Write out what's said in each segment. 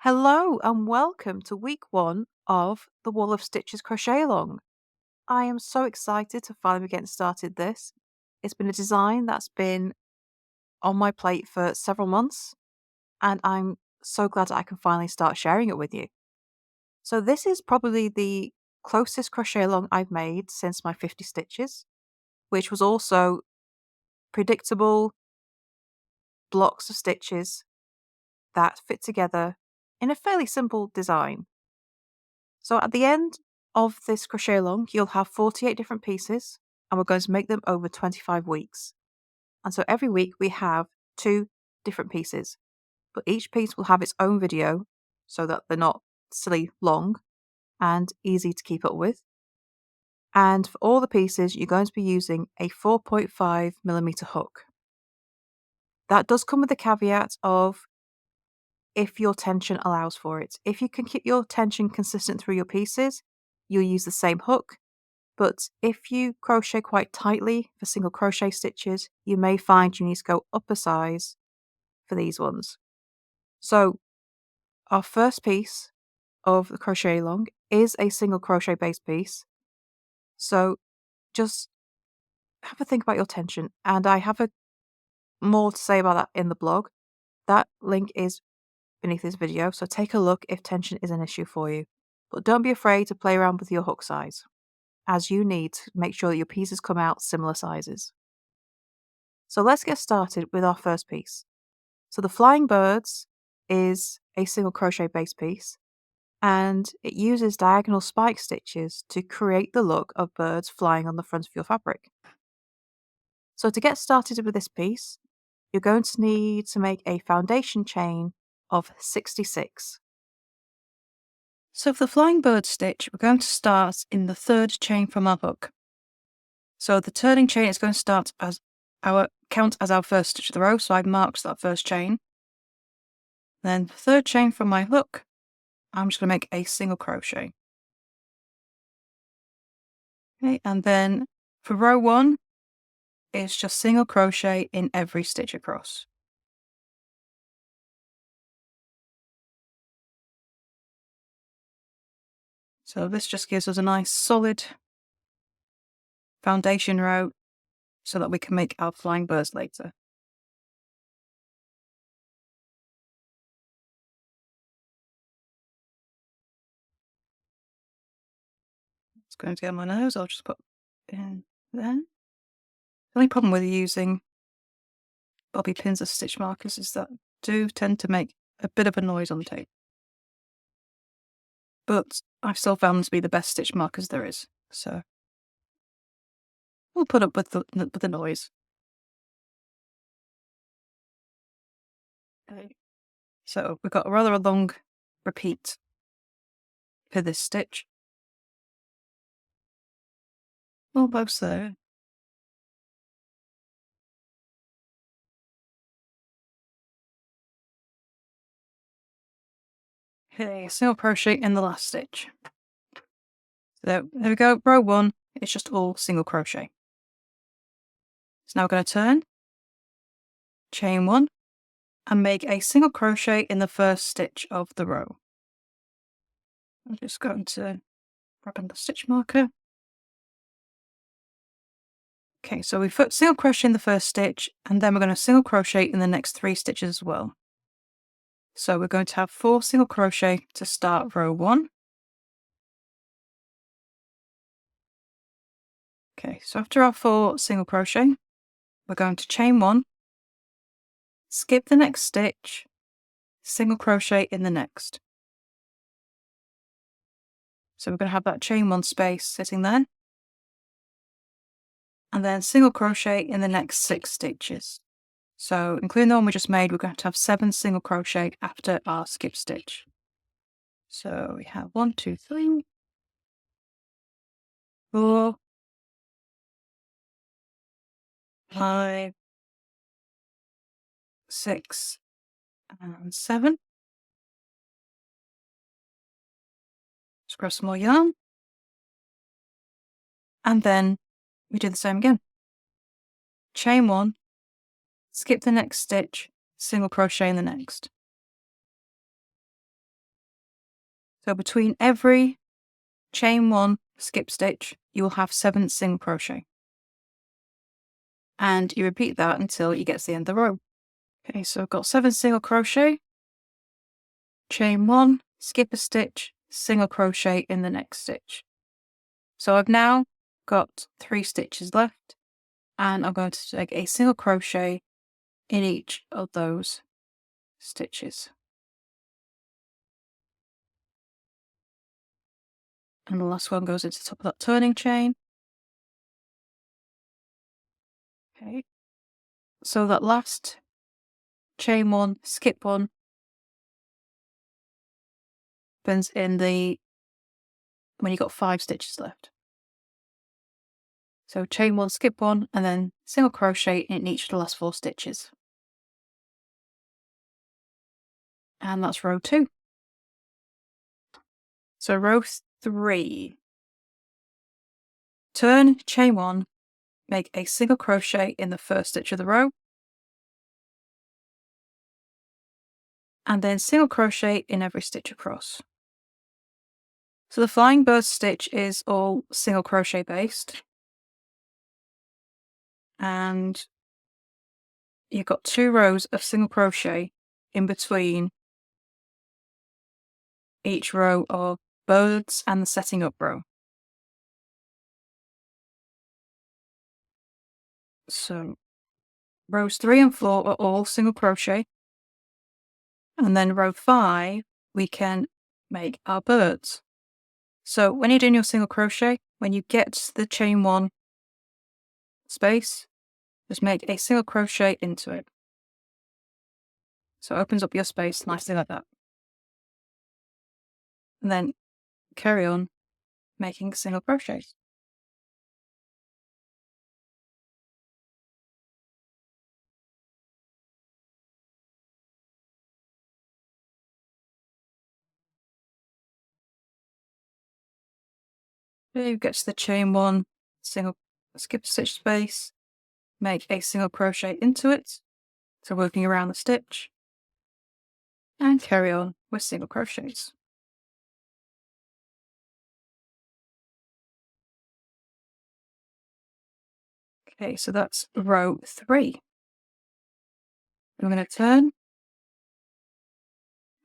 Hello and welcome to week 1 of the Wall of Stitches crochet along. I am so excited to finally be getting started this. It's been a design that's been on my plate for several months and I'm so glad that I can finally start sharing it with you. So this is probably the closest crochet along I've made since my 50 stitches, which was also predictable blocks of stitches that fit together in a fairly simple design. So at the end of this crochet along, you'll have 48 different pieces, and we're going to make them over 25 weeks. And so every week we have 2 different pieces, but each piece will have its own video so that they're not silly long and easy to keep up with. And for all the pieces, you're going to be using a 4.5mm hook. That does come with the caveat of if your tension allows for it. If you can keep your tension consistent through your pieces, you'll use the same hook. But if you crochet quite tightly for single crochet stitches, you may find you need to go up a size for these ones. So our first piece of the crochet along is a single crochet based piece. So just have a think about your tension, and I have more to say about that in the blog. That link is beneath this video, so take a look if tension is an issue for you. But don't be afraid to play around with your hook size, as you need to make sure that your pieces come out similar sizes. So let's get started with our first piece. So the Flying Birds is a single crochet based piece, and it uses diagonal spike stitches to create the look of birds flying on the front of your fabric. So to get started with this piece, you're going to need to make a foundation chain of 66. So for the Flying Bird stitch, we're going to start in the 3rd chain from our hook. So the turning chain is going to start as count as our first stitch of the row, so I've marked that first chain. Then the 3rd chain from my hook, I'm just going to make a single crochet. Okay, and then for row 1, it's just single crochet in every stitch across. So this just gives us a nice solid foundation row so that we can make our flying birds later. It's going to get on my nose, I'll just put in there. The only problem with using bobby pins as stitch markers is that do tend to make a bit of a noise on the tape. But I've still found them to be the best stitch markers there is, so we'll put up with the noise. Okay. So we've got a rather long repeat for this stitch. Almost there. Okay, single crochet in the last stitch. So there we go, row 1, it's just all single crochet. So now we're going to turn, chain 1, and make a single crochet in the first stitch of the row. I'm just going to grab another stitch marker. Okay, so we've put single crochet in the first stitch, and then we're going to single crochet in the next 3 stitches as well. So we're going to have 4 single crochet to start row 1. Okay, so after our 4 single crochet, we're going to chain 1, skip the next stitch, single crochet in the next. So we're going to have that chain 1 space sitting there, and then single crochet in the next 6 stitches. So including the one we just made, we're going to have 7 single crochet after our skip stitch. So we have 1, 2, 3, 4, 5, 6, and 7. Just grab some more yarn, and then we do the same again. Chain 1, skip the next stitch, single crochet in the next. So between every chain 1 skip stitch, you will have 7 single crochet. And you repeat that until you get to the end of the row. Okay, so I've got 7 single crochet, chain 1, skip a stitch, single crochet in the next stitch. So I've now got 3 stitches left, and I'm going to take a single crochet in each of those stitches. And the last one goes into the top of that turning chain. Okay, so that last chain 1, skip 1 happens in the when you've got 5 stitches left. So chain 1, skip 1, and then single crochet in each of the last 4 stitches. And that's row 2. So row 3. Turn, chain 1, make a single crochet in the first stitch of the row, and then single crochet in every stitch across. So the flying bird stitch is all single crochet based, and you've got 2 rows of single crochet in between each row of birds and the setting up row. So rows 3 and 4 are all single crochet, and then row 5 we can make our birds. So when you're doing your single crochet, when you get to the chain 1 space, just make a single crochet into it. So it opens up your space nicely like that. And then carry on making single crochets. Then you get to the chain 1, single skip a stitch space, make a single crochet into it, so working around the stitch, and carry on with single crochets. Okay, so that's row 3. I'm going to turn,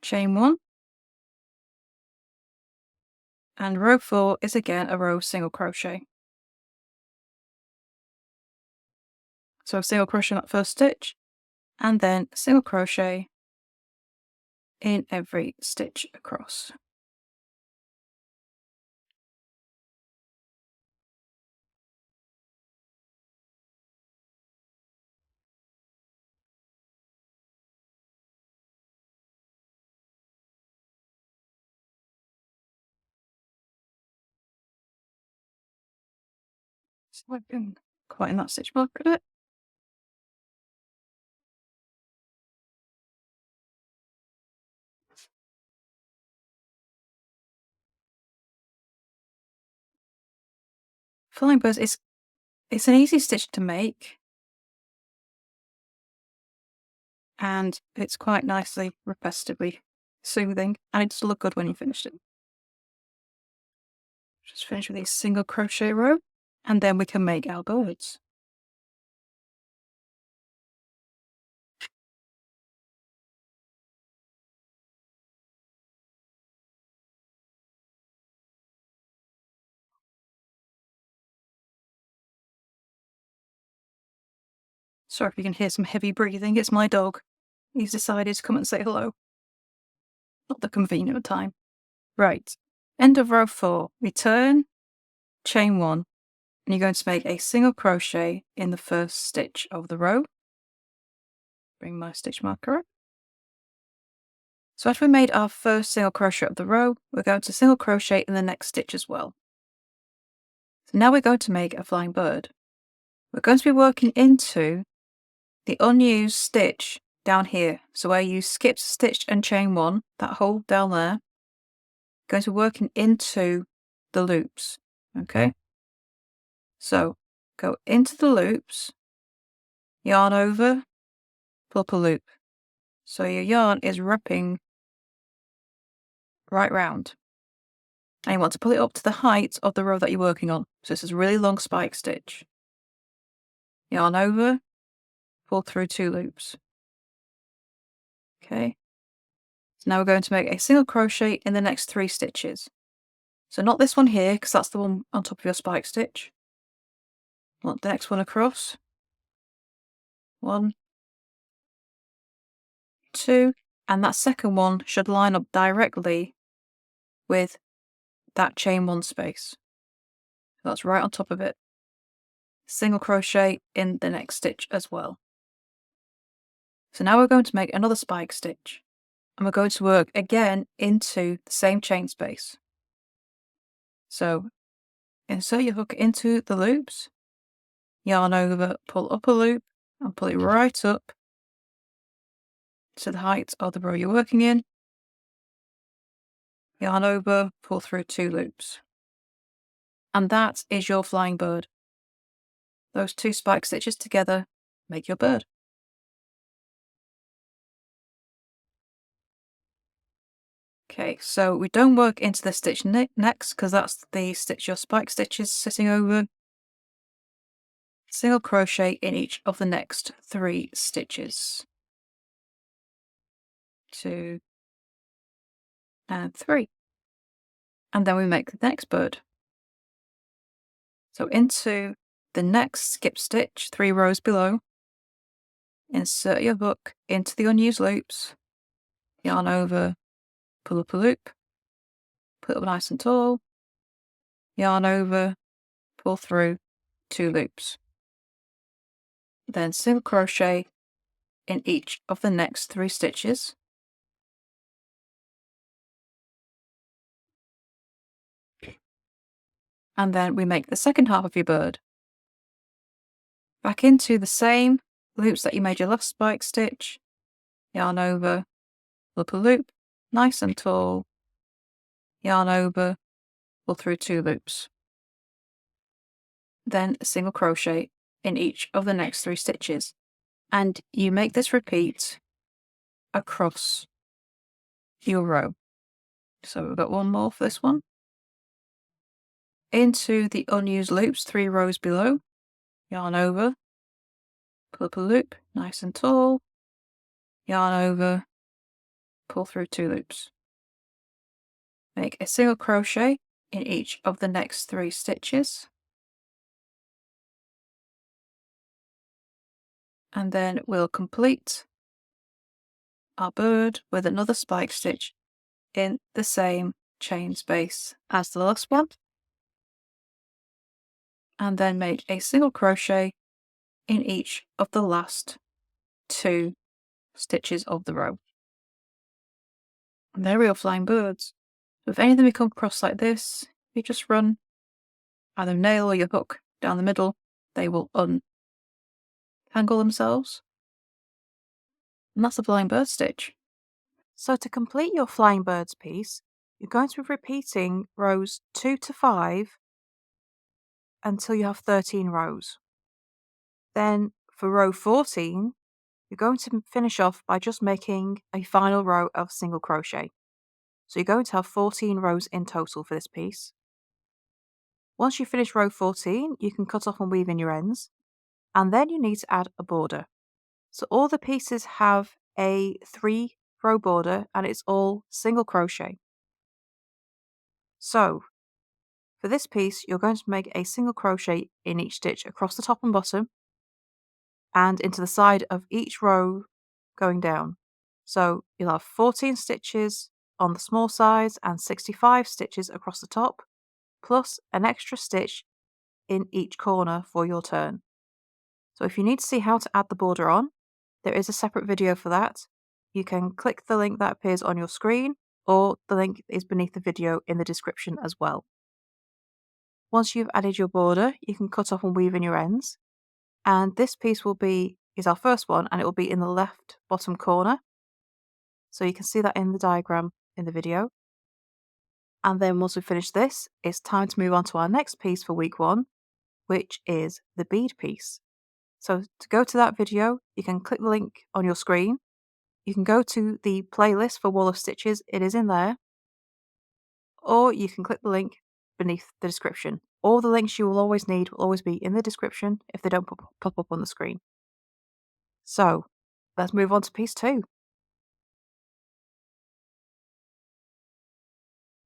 chain 1, and row 4 is again a row of single crochet. So single crochet in that first stitch, and then single crochet in every stitch across. So I've been quite in that stitch mark a bit. Flying birds is it's an easy stitch to make, and it's quite nicely repetitively soothing, and it does look good when you finished it. Just finish with a single crochet row, and then we can make our birds. Sorry if you can hear some heavy breathing, it's my dog. He's decided to come and say hello. Not the convenient time. Right, end of row 4, return, chain 1, and you're going to make a single crochet in the first stitch of the row. Bring my stitch marker up. So after we made our first single crochet of the row, we're going to single crochet in the next stitch as well. So now we're going to make a flying bird. We're going to be working into the unused stitch down here. So where you skipped stitch and chain 1, that hole down there, going to be working into the loops. Okay? So go into the loops, yarn over, pull up a loop. So your yarn is wrapping right round. And you want to pull it up to the height of the row that you're working on. So this is a really long spike stitch. Yarn over, pull through 2 loops. Okay. So now we're going to make a single crochet in the next 3 stitches. So not this one here, because that's the one on top of your spike stitch. Want the next one across. 1, 2, and that second one should line up directly with that chain 1 space. So that's right on top of it. Single crochet in the next stitch as well. So now we're going to make another spike stitch, and we're going to work again into the same chain space. So insert your hook into the loops, yarn over, pull up a loop, and pull it right up to the height of the row you're working in. Yarn over, pull through 2 loops. And that is your flying bird. Those 2 spike stitches together make your bird. Okay, so we don't work into the stitch next because that's the stitch your spike stitch is sitting over. Single crochet in each of the next 3 stitches. 2 and 3. And then we make the next bird. So into the next skip stitch, 3 rows below, insert your hook into the unused loops, yarn over, pull up a loop, put it up nice and tall, yarn over, pull through 2 loops. Then single crochet in each of the next 3 stitches. And then we make the second half of your bird. Back into the same loops that you made your last spike stitch, yarn over, pull up a loop, nice and tall, yarn over, pull through 2 loops. Then a single crochet in each of the next 3 stitches. And you make this repeat across your row. So we've got one more for this one. Into the unused loops, 3 rows below, yarn over, pull up a loop, nice and tall, yarn over, pull through 2 loops. Make a single crochet in each of the next 3 stitches. And then we'll complete our bird with another spike stitch in the same chain space as the last one. And then make a single crochet in each of the last 2 stitches of the row. And they're real flying birds. So if any of them you come across like this, you just run either nail or your hook down the middle, they will untangle themselves. And that's a flying bird stitch. So to complete your flying birds piece, you're going to be repeating rows 2 to 5 until you have 13 rows. Then for row 14, you're going to finish off by just making a final row of single crochet. So you're going to have 14 rows in total for this piece. Once you finish row 14, you can cut off and weave in your ends, and then you need to add a border. So all the pieces have a 3-row border and it's all single crochet. So for this piece, you're going to make a single crochet in each stitch across the top and bottom and into the side of each row going down. So you'll have 14 stitches on the small sides and 65 stitches across the top, plus an extra stitch in each corner for your turn. So if you need to see how to add the border on, there is a separate video for that. You can click the link that appears on your screen, or the link is beneath the video in the description as well. Once you've added your border, you can cut off and weave in your ends. And this piece is our first one, and it will be in the left bottom corner. So you can see that in the diagram in the video. And then once we finish this, it's time to move on to our next piece for week 1, which is the bead piece. So to go to that video, you can click the link on your screen. You can go to the playlist for Wall of Stitches, it is in there. or you can click the link beneath the description. All the links you will always need will always be in the description if they don't pop up on the screen. So, let's move on to piece 2.